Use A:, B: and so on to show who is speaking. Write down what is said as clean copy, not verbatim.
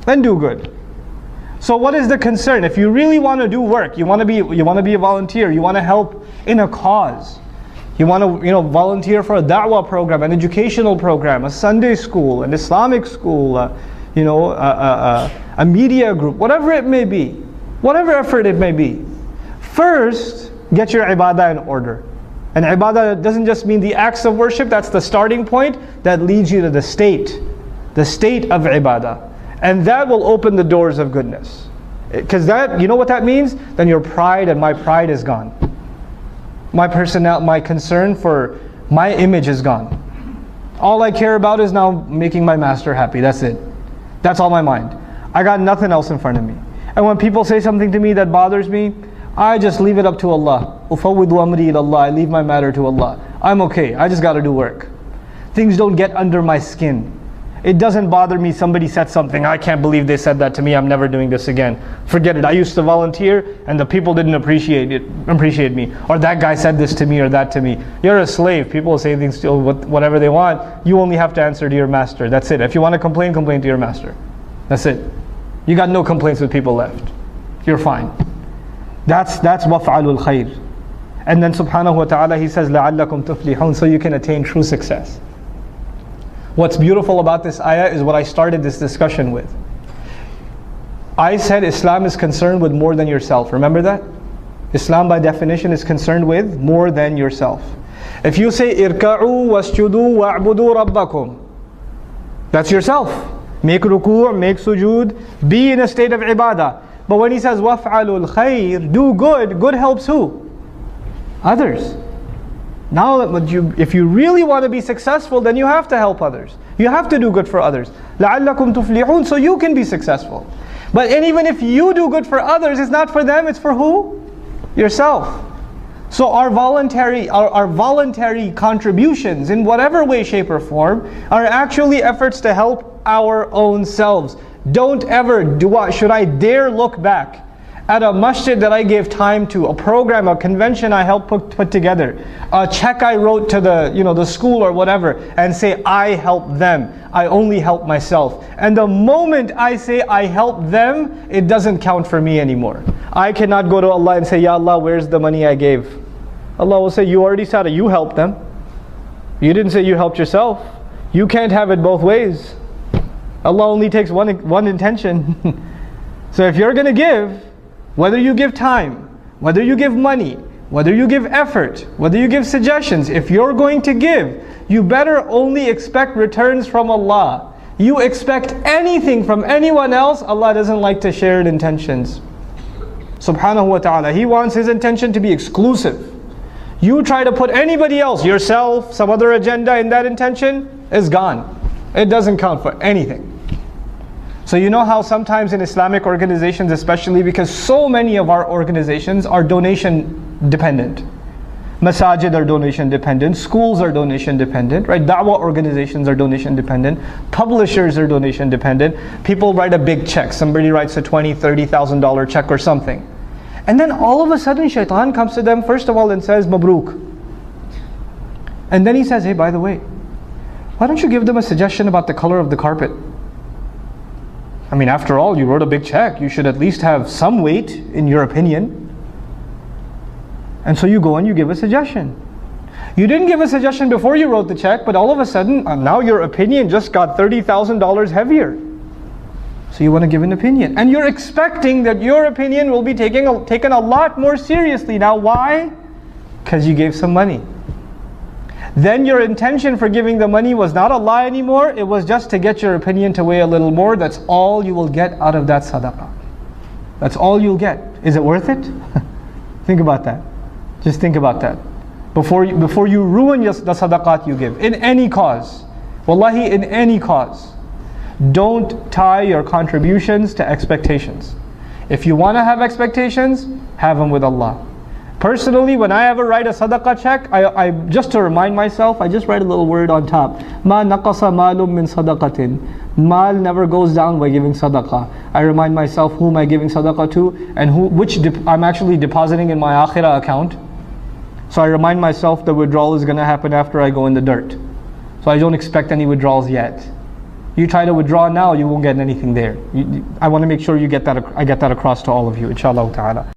A: then do good. So what is the concern? If you really want to do work, you want to be a volunteer, you want to help in a cause, you want to volunteer for a da'wah program, an educational program, a Sunday school, an Islamic school, a media group, whatever it may be, whatever effort it may be. First, get your ibadah in order. And ibadah doesn't just mean the acts of worship, that's the starting point that leads you to the state of ibadah. And that will open the doors of goodness. Because that, you know what that means? Then your pride and my pride is gone. My concern for my image is gone. All I care about is now making my master happy, that's it. That's all my mind. I got nothing else in front of me. And when people say something to me that bothers me, I just leave it up to Allah. Ufawwidu amri ila Allah. I leave my matter to Allah. I'm okay. I just got to do work. Things don't get under my skin. It doesn't bother me. Somebody said something. I can't believe they said that to me. I'm never doing this again. Forget it. I used to volunteer and the people didn't appreciate me. Or that guy said this to me or that to me. You're a slave. People say things to whatever they want. You only have to answer to your master. That's it. If you want to complain, complain to your master. That's it. You got no complaints with people left. You're fine. That's waf'alul khair. And then subhanahu wa ta'ala, he says, لَعَلَّكُمْ تُفْلِحُونَ, so you can attain true success. What's beautiful about this ayah is what I started this discussion with. I said Islam is concerned with more than yourself. Remember that? Islam by definition is concerned with more than yourself. If you say irka'u wasjudu wa'budu rabbakum, that's yourself. Make ruku', make sujood, be in a state of ibadah. But when he says waf'alul khair, do good, good helps who? Others. Now if you really want to be successful, then you have to help others. You have to do good for others. لَعَلَّكُمْ تُفْلِحُونَ, so you can be successful. And even if you do good for others, it's not for them, it's for who? Yourself. So our voluntary contributions in whatever way, shape or form are actually efforts to help our own selves. Don't ever, should I dare look back at a masjid that I gave time to, a program, a convention I helped put together, a check I wrote to the school or whatever, and say I helped them. I only help myself. And the moment I say I help them, it doesn't count for me anymore. I cannot go to Allah and say, Ya Allah, where's the money I gave? Allah will say, you already said it, you helped them. You didn't say you helped yourself. You can't have it both ways. Allah only takes one intention. So if you're going to give, whether you give time, whether you give money, whether you give effort, whether you give suggestions, if you're going to give, you better only expect returns from Allah. You expect anything from anyone else, Allah doesn't like to share intentions. Subhanahu wa ta'ala, He wants His intention to be exclusive. You try to put anybody else, yourself, some other agenda in that intention, is gone. It doesn't count for anything. So you know how sometimes in Islamic organizations, especially because so many of our organizations are donation dependent. Masajid are donation dependent, schools are donation dependent, right? Da'wah organizations are donation dependent, publishers are donation dependent. People write a big check, somebody writes a $20,000, $30,000 check or something. And then all of a sudden shaitan comes to them first of all and says, Mabruk. And then he says, hey, by the way, why don't you give them a suggestion about the color of the carpet? I mean, after all, you wrote a big check. You should at least have some weight in your opinion. And so you go and you give a suggestion. You didn't give a suggestion before you wrote the check, but all of a sudden, now your opinion just got $30,000 heavier. So you want to give an opinion. And you're expecting that your opinion will be taken a lot more seriously. Now why? Because you gave some money. Then your intention for giving the money was not Allah anymore, it was just to get your opinion to weigh a little more. That's all you will get out of that sadaqah. That's all you'll get. Is it worth it? Think about that. Just think about that. Before you ruin the sadaqat you give, in any cause. Wallahi, in any cause. Don't tie your contributions to expectations. If you want to have expectations, have them with Allah. Personally, when I ever write a sadaqah check, I just to remind myself, I just write a little word on top. Ma naqasa malum min sadaqatin. Mal never goes down by giving sadaqah. I remind myself who am I giving sadaqah to and which I'm actually depositing in my Akhirah account. So I remind myself the withdrawal is going to happen after I go in the dirt. So I don't expect any withdrawals yet. You try to withdraw now, you won't get anything there. I want to make sure you get that. I get that across to all of you, inshallah ta'ala.